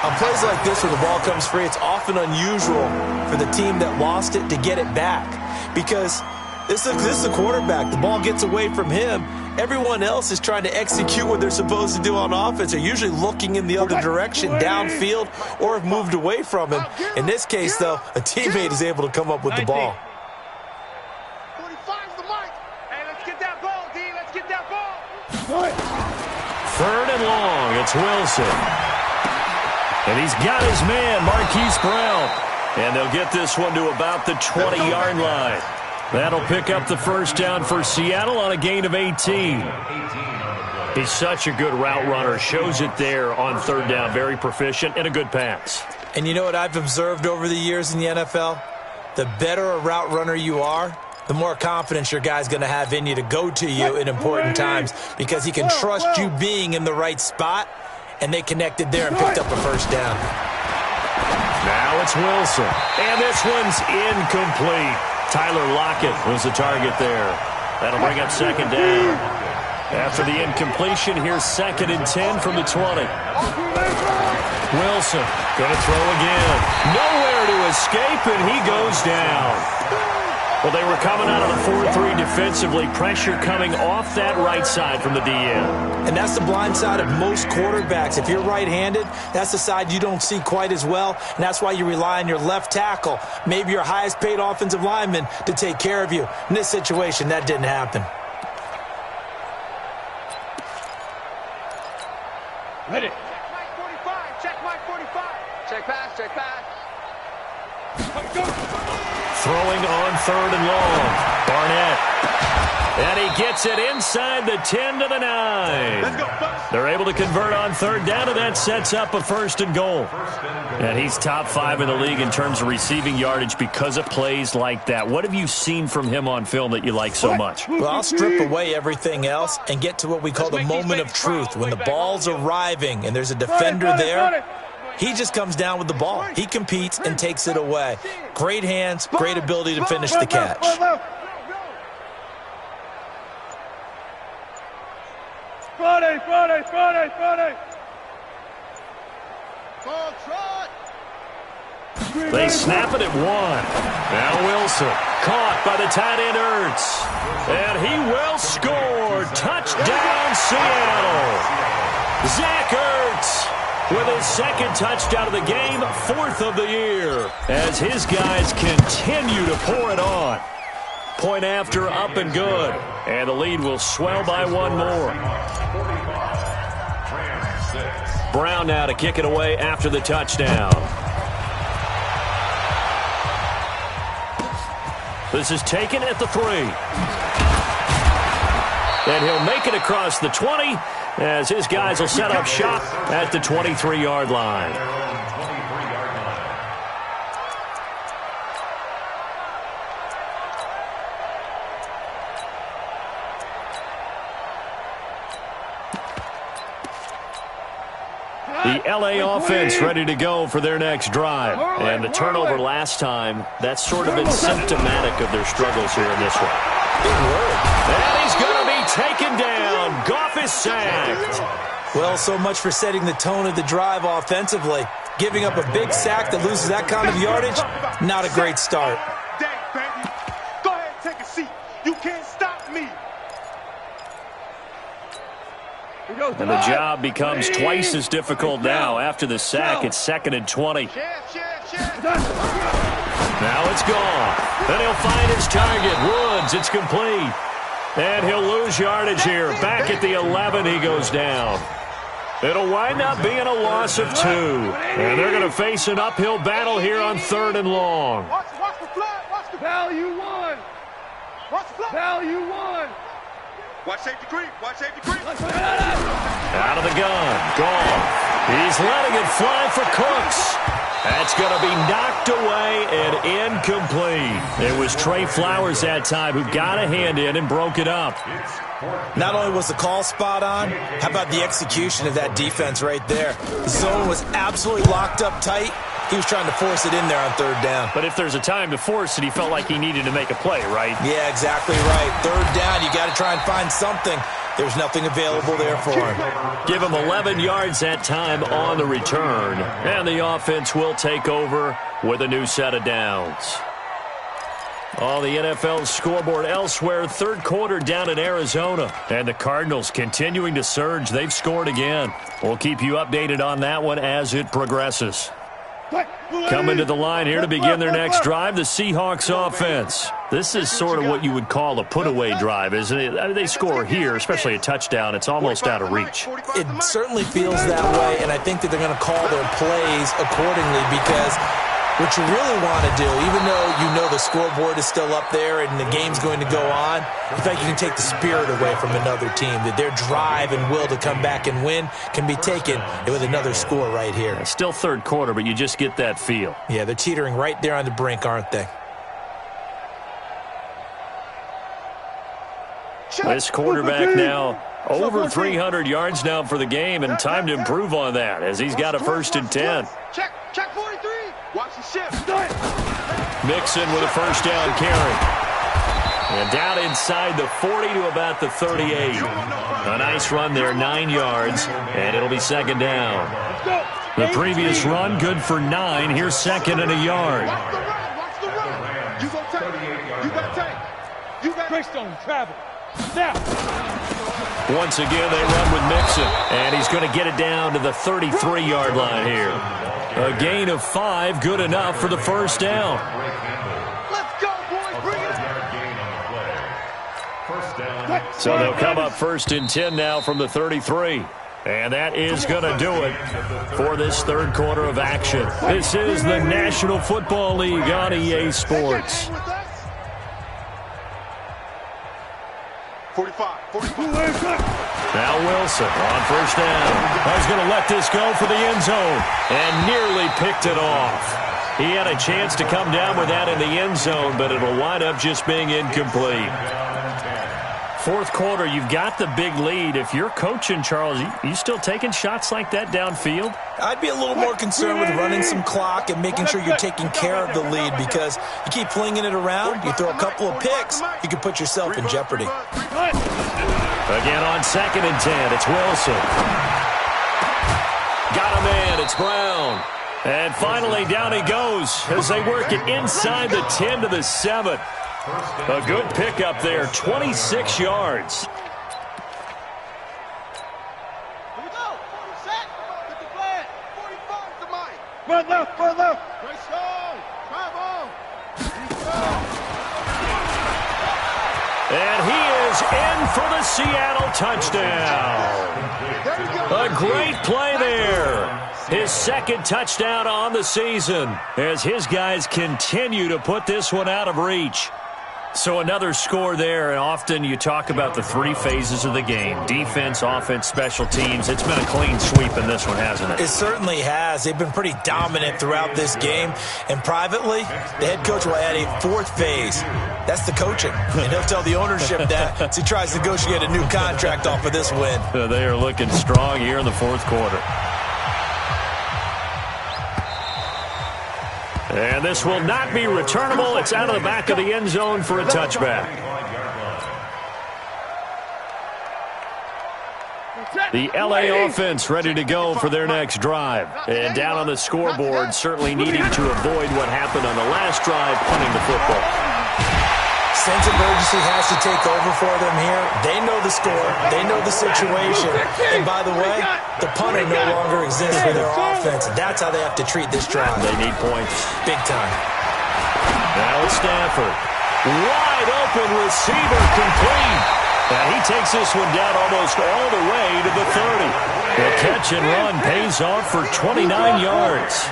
On plays like this where the ball comes free, it's often unusual for the team that lost it to get it back. Because this is the quarterback. The ball gets away from him. Everyone else is trying to execute what they're supposed to do on offense. They're usually looking in the other direction, downfield, or have moved away from him. In this case, though, a teammate is able to come up with the ball. 3rd and long, it's Wilson. And he's got his man, Marquise Brown. And they'll get this one to about the 20-yard line. That'll pick up the 1st down for Seattle on a gain of 18. He's such a good route runner. Shows it there on 3rd down. Very proficient and a good pass. And you know what I've observed over the years in the NFL? The better a route runner you are, the more confidence your guy's going to have in you to go to you in important times because he can trust you being in the right spot, and they connected there and picked up a 1st down. Now it's Wilson, and this one's incomplete. Tyler Lockett was the target there. That'll bring up 2nd down. After the incompletion, here's 2nd and 10 from the 20. Wilson going to throw again. Nowhere to escape, and he goes down. Well, they were coming out of the 4-3 defensively. Pressure coming off that right side from the DN. And that's the blind side of most quarterbacks. If you're right-handed, that's the side you don't see quite as well, and that's why you rely on your left tackle, maybe your highest-paid offensive lineman, to take care of you. In this situation, that didn't happen. Ready. Check Mike 45. Check Mike 45. Check pass. Check pass. Throwing on 3rd and long. Barnett. And he gets it inside the 10 to the 9. Let's go, Bucks. They're able to convert on 3rd down, and that sets up a 1st and goal. And he's top 5 in the league in terms of receiving yardage because of plays like that. What have you seen from him on film that you like so much? Well, I'll strip away everything else and get to what we call the moment of truth. When the ball's arriving and there's a defender there, he just comes down with the ball. He competes and takes it away. Great hands, great ability to finish the catch. Friday. They snap it at 1. Now Wilson, caught by the tight end Ertz. And he will score. Touchdown, Seattle. Zach Ertz with his 2nd touchdown of the game, 4th of the year, as his guys continue to pour it on. Point after, up and good. And the lead will swell by 1 more. Brown now to kick it away after the touchdown. This is taken at the 3. And he'll make it across the 20 as his guys will set up shop at the 23-yard line. The LA offense ready to go for their next drive. And the turnover last time, that's sort of been symptomatic of their struggles here in this one. And he's going to be taken down. Goff is sacked. Well, so much for setting the tone of the drive offensively. Giving up a big sack that loses that kind of yardage, not a great start. Dang, baby. Go ahead and take a seat. You can't stop me. And the job becomes twice as difficult now. After the sack, it's 2nd and 20. Now it's gone. Then he'll find his target. Woods, it's complete. And he'll lose yardage here. Back at the 11, he goes down. It'll wind up being a loss of 2. And they're going to face an uphill battle here on 3rd and long. Watch the flag. Watch the Value 1. Watch the flag. Value 1. Watch safety creep. Watch safety creep. Out of the gun. Gone. He's letting it fly for Cooks. That's going to be knocked away and incomplete. It was Trey Flowers that time who got a hand in and broke it up. Not only was the call spot on, how about the execution of that defense right there? The zone was absolutely locked up tight. He was trying to force it in there on 3rd down. But if there's a time to force it, he felt like he needed to make a play, right? Yeah, exactly right. 3rd down, you got to try and find something. There's nothing available there for him. Give him 11 yards that time on the return. And the offense will take over with a new set of downs. On the NFL scoreboard elsewhere, 3rd quarter down in Arizona. And the Cardinals continuing to surge. They've scored again. We'll keep you updated on that one as it progresses. Coming to the line here to begin their next drive, the Seahawks offense. This is sort of what you would call a put-away drive, isn't it? I mean, they score here, especially a touchdown. It's almost out of reach. It certainly feels that way, and I think that they're going to call their plays accordingly because what you really want to do, even though you know the scoreboard is still up there and the game's going to go on, in fact, you can take the spirit away from another team, that their drive and will to come back and win can be taken with another score right here. It's still 3rd quarter, but you just get that feel. Yeah, they're teetering right there on the brink, aren't they? This quarterback now over 300 yards now for the game, and time to improve on that as he's got a 1st and 10. Check 43. Watch the shift. Mixon with a 1st down carry. And down inside the 40 to about the 38. A nice run there, 9 yards, and it'll be 2nd down. The previous run, good for 9. Here's 2nd and a yard. Watch the run. You go take. You got take. You got Greystone, travel. Now. Once again, they run with Mixon, and he's going to get it down to the 33-yard line here. A gain of 5, good enough for the 1st down. Let's go, boys. Bring it. So they'll come up 1st and 10 now from the 33. And that is going to do it for this third quarter of action. This is the National Football League on EA Sports. 45. Now Wilson on first down. He's going to let this go for the end zone and nearly picked it off. He had a chance to come down with that in the end zone, but it'll wind up just being incomplete. Fourth quarter, you've got the big lead. If you're coaching, Charles, you still taking shots like that downfield? I'd be a little more concerned with running some clock and making sure you're taking care of the lead, because you keep flinging it around, you throw a couple of picks, you can put yourself in jeopardy. Again on 2nd and 10, it's Wilson. Got a man, it's Brown. And finally down he goes as they work it inside the 10 to the 7. A good pickup there, 26 yards. Here we go. Set. Get the flag. 45 to Mike. Front left. Great show. Drive on. And he is in for the Seattle touchdown. A great play there. His second touchdown on the season as his guys continue to put this one out of reach. So another score there, and often you talk about the three phases of the game: defense, offense, special teams. It's been a clean sweep in this one, hasn't it? It certainly has. They've been pretty dominant throughout this game. And privately, the head coach will add a fourth phase. That's the coaching. And he'll tell the ownership that as he tries to negotiate a new contract off of this win. They are looking strong here in the fourth quarter. And this will not be returnable. It's out of the back of the end zone for a touchback. The LA offense ready to go for their next drive. And down on the scoreboard, certainly needing to avoid what happened on the last drive, punting the football. Sense of urgency has to take over for them here. They know the score. They know the situation. And by the way, the punter no longer exists for their offense. That's how they have to treat this drive. They need points. Big time. Now it's Stafford. Wide open receiver, complete. And he takes this one down almost all the way to the 30. The catch and run pays off for 29 yards.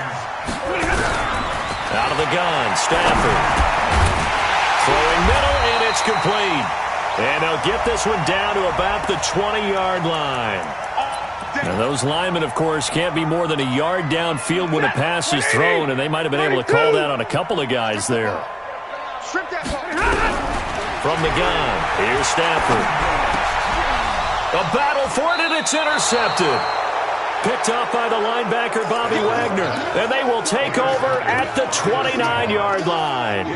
Out of the gun, Stafford. Throwing middle, and it's complete. And they'll get this one down to about the 20-yard line. And those linemen, of course, can't be more than a yard downfield when a pass is thrown, and they might have been able to call that on a couple of guys there. From the gun, here's Stafford. A battle for it, and it's intercepted. Picked up by the linebacker, Bobby Wagner. And they will take over at the 29-yard line.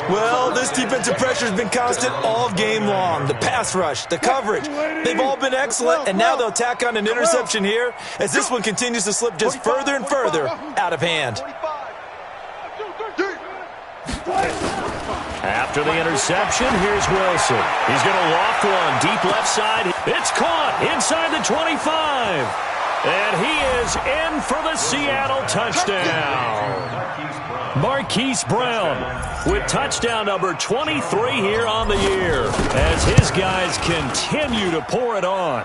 Well, this defensive pressure has been constant all game long. The pass rush, the coverage, they've all been excellent, and now they'll tack on an interception here as this one continues to slip just further and further out of hand. After the interception, here's Wilson. He's going to loft one deep left side. It's caught inside the 25. And he is in for the Seattle touchdown. Marquise Brown with touchdown number 23 here on the year as his guys continue to pour it on.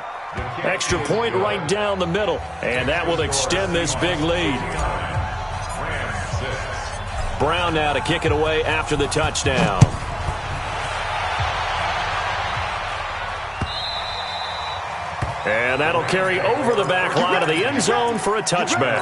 Extra point right down the middle, and that will extend this big lead. Brown now to kick it away after the touchdown. And that'll carry over the back line of the end zone for a touchback.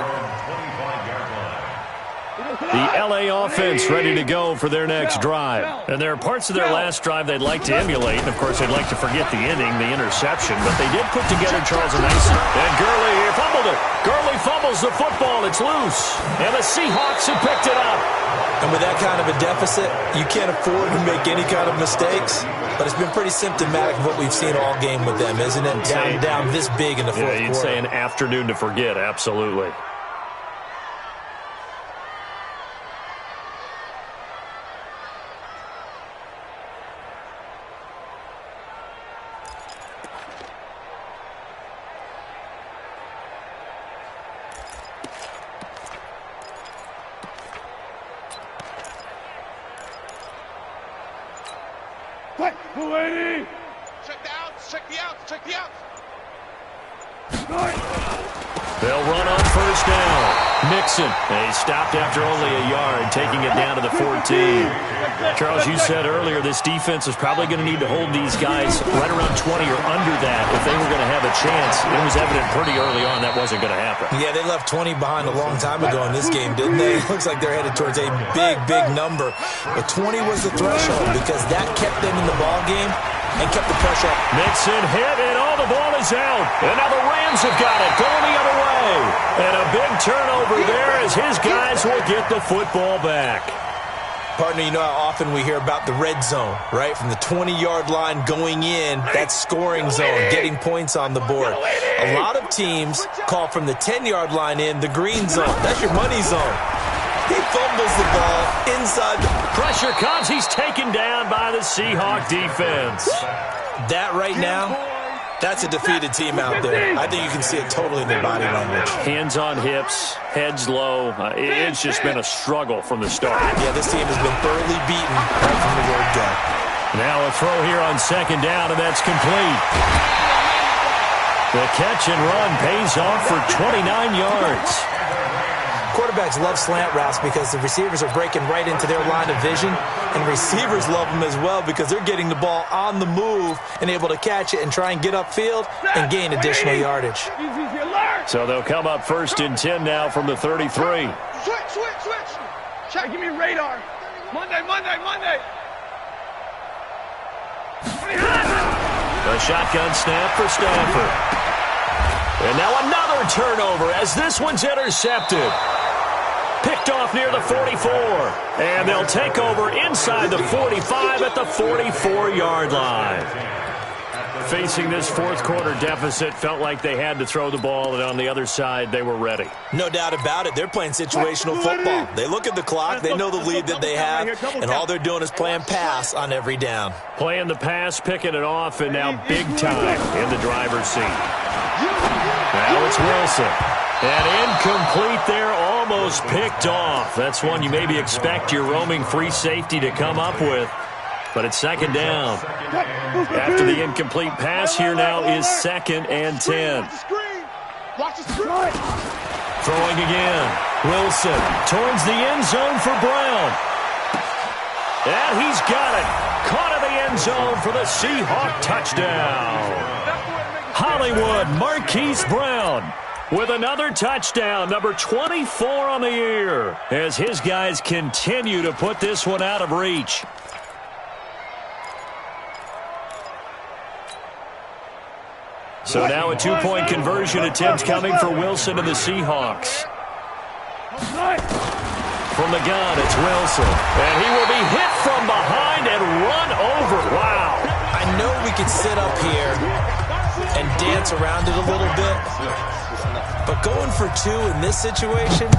The LA offense ready to go for their next drive. And there are parts of their last drive they'd like to emulate. And, of course, they'd like to forget the inning, the interception. But they did put together Charles a nice. And Gurley here fumbled it. Gurley fumbles the football. It's loose. And the Seahawks have picked it up. And with that kind of a deficit, you can't afford to make any kind of mistakes. But it's been pretty symptomatic of what we've seen all game with them, isn't it? Down this big in the fourth quarter. You'd say an afternoon to forget, absolutely. Check the outs, check the outs, check the outs. They'll run on first down. Mixon. He stopped after only a yard, taking it down to the 14. Charles, you said earlier this defense is probably going to need to hold these guys right around 20 or under that if they were going to have a chance. It was evident pretty early on that wasn't going to happen. Yeah, they left 20 behind a long time ago in this game, didn't they? It looks like they're headed towards a big, big number. But 20 was the threshold because that kept them in the ball game and kept the pressure up. Mixon hit, and the ball is out. And now the Rams have got it, going the other way. And a big turnover there as his guys will get the football back. Partner, you know how often we hear about the red zone, right? From the 20-yard line going in, that scoring zone, getting points on the board. A lot of teams call from the 10-yard line in the green zone. That's your money zone. He fumbles the ball inside. Pressure comes. He's taken down by the Seahawk defense. That right now, that's a defeated team out there. I think you can see it totally in their body language. Hands on hips, heads low. It's just been a struggle from the start. Yeah, this team has been thoroughly beaten right from the word go. Now a throw here on second down, and that's complete. The catch and run pays off for 29 yards. Quarterbacks love slant routes because the receivers are breaking right into their line of vision, and receivers love them as well because they're getting the ball on the move and able to catch it and try and get upfield and gain additional yardage. So they'll come up first and 10 now from the 33. Switch. Check, give me radar. Monday. The shotgun snap for Stafford. And now another turnover as this one's intercepted. Picked off near the 44. And they'll take over inside the 45 at the 44-yard line. Facing this fourth quarter deficit, felt like they had to throw the ball, and on the other side, they were ready. No doubt about it. They're playing situational football. They look at the clock, they know the lead that they have, and all they're doing is playing pass on every down. Playing the pass, picking it off, and now big time in the driver's seat. Now it's Wilson. And incomplete there, almost picked off. That's one you maybe expect your roaming free safety to come up with. But it's second down. After the incomplete pass, here now is 2nd and 10. Throwing again. Wilson towards the end zone for Brown. And he's got it. Caught in the end zone for the Seahawk touchdown. Hollywood Marquise Brown with another touchdown, number 24 on the year, as his guys continue to put this one out of reach. So now a two-point conversion attempt coming for Wilson and the Seahawks. From the gun, it's Wilson. And he will be hit from behind and run over. Wow. I know we could sit up here and dance around it a little bit, but going for two in this situation,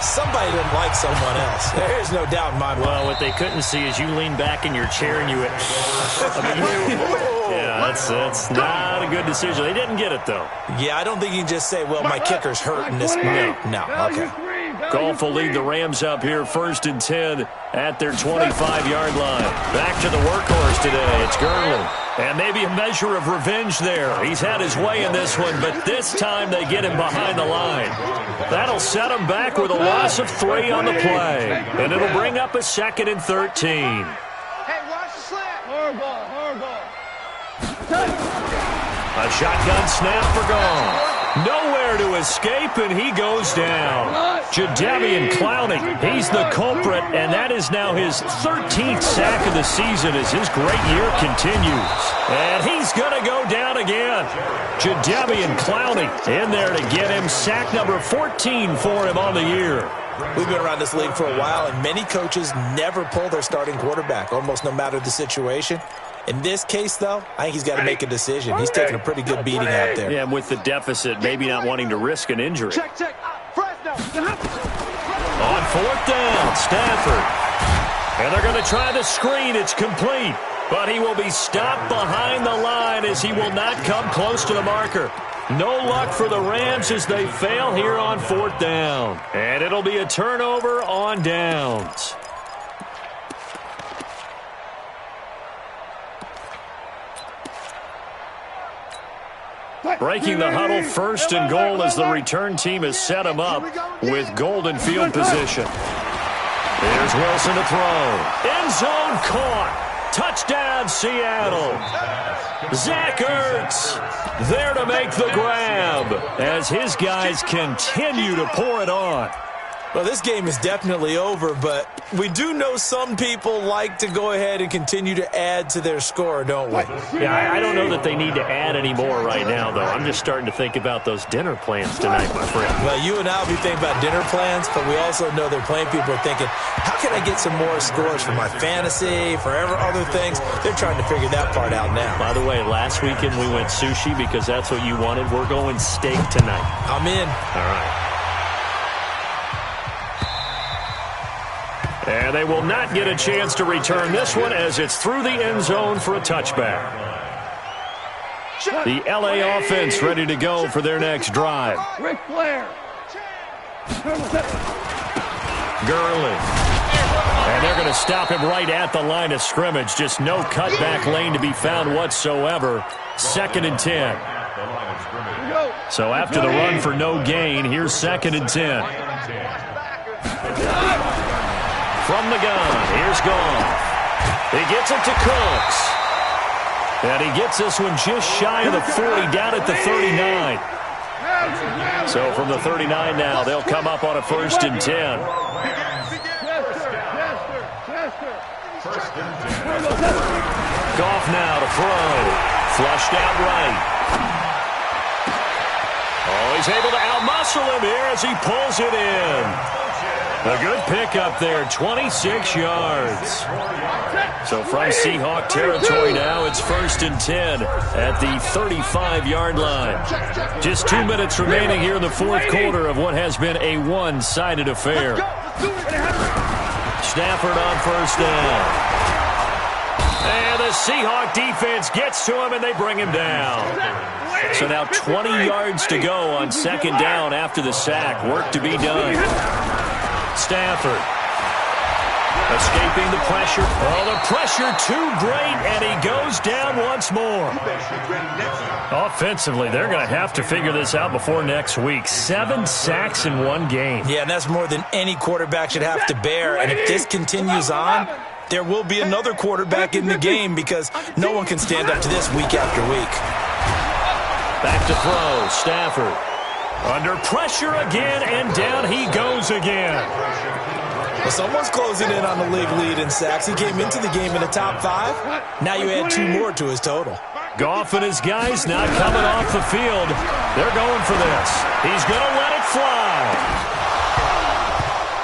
somebody doesn't like someone else. There is no doubt in my mind. Well, what they couldn't see is you lean back in your chair and you went, yeah, that's not a good decision. They didn't get it, though. Yeah, I don't think you can just say, well, my kicker's hurt in this spot. No, okay. Goff will lead the Rams up here 1st and 10 at their 25-yard line. Back to the workhorse today. It's Gurley. And maybe a measure of revenge there. He's had his way in this one, but this time they get him behind the line. That'll set him back with a loss of 3 on the play. And it'll bring up a 2nd and 13. Hey, watch the slant. Hard ball. A shotgun snap for Goff. Nowhere to escape, and he goes down. Jadeveon Clowney, he's the culprit, and that is now his 13th sack of the season as his great year continues. And he's going to go down again. Jadeveon Clowney in there to get him sack number 14 for him on the year. We've been around this league for a while, and many coaches never pull their starting quarterback, almost no matter the situation. In this case, though, I think he's got to make a decision. He's taking a pretty good beating out there. Yeah, and with the deficit, maybe not wanting to risk an injury. Check. On 4th down, Stafford. And they're going to try the screen. It's complete. But he will be stopped behind the line as he will not come close to the marker. No luck for the Rams as they fail here on 4th down. And it'll be a turnover on downs. Breaking the huddle, 1st and goal as the return team has set him up with golden field position. Here's Wilson to throw. End zone caught. Touchdown, Seattle. Zach Ertz there to make the grab as his guys continue to pour it on. Well, this game is definitely over, but we do know some people like to go ahead and continue to add to their score, don't we? Yeah, I don't know that they need to add any more right now, though. I'm just starting to think about those dinner plans tonight, my friend. Well, you and I will be thinking about dinner plans, but we also know they're playing people are thinking, how can I get some more scores for my fantasy, for other things? They're trying to figure that part out now. By the way, last weekend we went sushi because that's what you wanted. We're going steak tonight. I'm in. All right. And they will not get a chance to return this one as it's through the end zone for a touchback. The LA offense ready to go for their next drive. Ric Flair. Gurley. And they're going to stop him right at the line of scrimmage. Just no cutback lane to be found whatsoever. 2nd and 10. So after the run for no gain, here's 2nd and 10. From the gun, here's Goff. He gets it to Cooks. And he gets this one just shy of the 40, down at the 39. So from the 39 now, they'll come up on a 1st and 10. Goff now to throw. Flushed out right. Oh, he's able to outmuscle him here as he pulls it in. A good pickup there, 26 yards. So from Seahawk territory now, it's 1st and 10 at the 35-yard line. Just 2 minutes remaining here in the 4th quarter of what has been a one-sided affair. Stafford on 1st down. And the Seahawk defense gets to him, and they bring him down. So now 20 yards to go on 2nd down after the sack. Work to be done. Stafford escaping the pressure. Oh, the pressure too great, and he goes down once more. Offensively, they're going to have to figure this out before next week. 7 sacks in one game. Yeah, and that's more than any quarterback should have to bear. And if this continues on, there will be another quarterback in the game because no one can stand up to this week after week. Back to throw, Stafford. Under pressure again, and down he goes again. Well, someone's closing in on the league lead in sacks. He came into the game in the top 5. Now you add 2 more to his total. Goff and his guys not coming off the field. They're going for this. He's going to let it fly.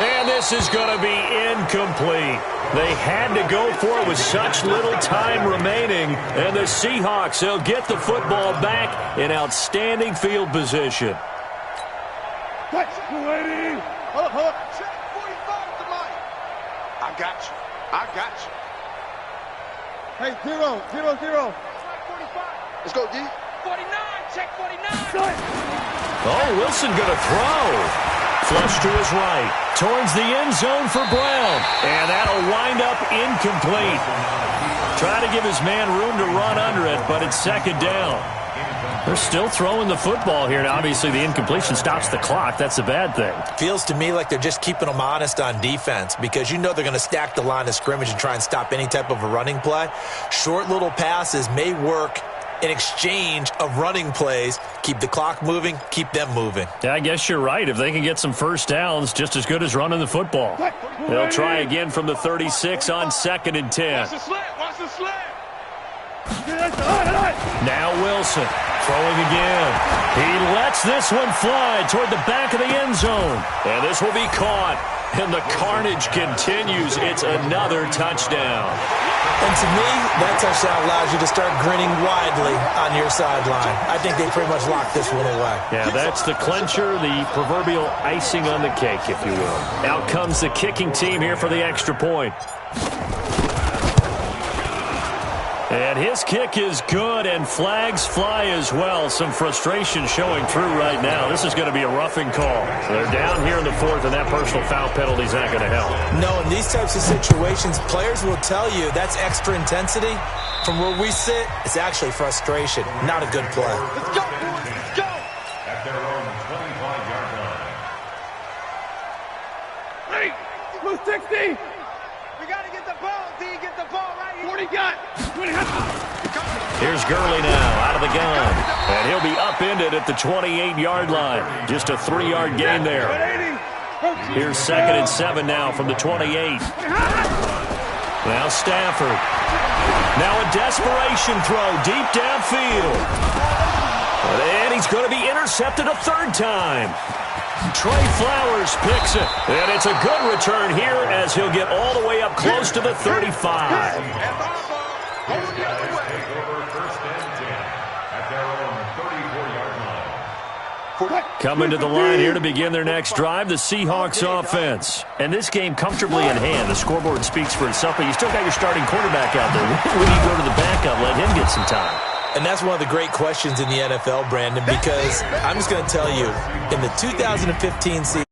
And this is going to be incomplete. They had to go for it with such little time remaining. And the Seahawks, they'll get the football back in outstanding field position. Hold up. Check 45 to Mike. I got you. Hey, 0. Let's go, D. 49. Check 49. Oh, Wilson going to throw. Flush to his right. Towards the end zone for Brown. And that'll wind up incomplete. Try to give his man room to run under it, but it's 2nd down. They're still throwing the football here. Now, obviously, the incompletion stops the clock. That's a bad thing. Feels to me like they're just keeping them honest on defense because you know they're going to stack the line of scrimmage and try and stop any type of a running play. Short little passes may work in exchange of running plays. Keep the clock moving, keep them moving. Yeah, I guess you're right. If they can get some 1st downs, just as good as running the football. They'll try again from the 36 on 2nd and 10. Watch the slant. Now Wilson throwing again. He lets this one fly toward the back of the end zone. And this will be caught. And the carnage continues. It's another touchdown. And to me, that touchdown allows you to start grinning widely on your sideline. I think they pretty much locked this one away. Yeah, that's the clincher, the proverbial icing on the cake, if you will. Out comes the kicking team here for the extra point. And his kick is good, and flags fly as well. Some frustration showing through right now. This is going to be a roughing call. They're down here in the 4th, and that personal foul penalty is not going to help. No, in these types of situations, players will tell you that's extra intensity. From where we sit, it's actually frustration, not a good play. Let's go. Here's Gurley now out of the gun. And he'll be upended at the 28-yard line. Just a 3-yard gain there. Here's 2nd and 7 now from the 28. Now Stafford. Now a desperation throw deep downfield. And he's going to be intercepted a 3rd time. Trey Flowers picks it. And it's a good return here as he'll get all the way up close to the 35. Coming to the line here to begin their next drive, the Seahawks offense. And this game comfortably in hand. The scoreboard speaks for itself, but you still got your starting quarterback out there. When you go to the backup, let him get some time. And that's one of the great questions in the NFL, Brandon, because I'm just going to tell you, in the 2015 season,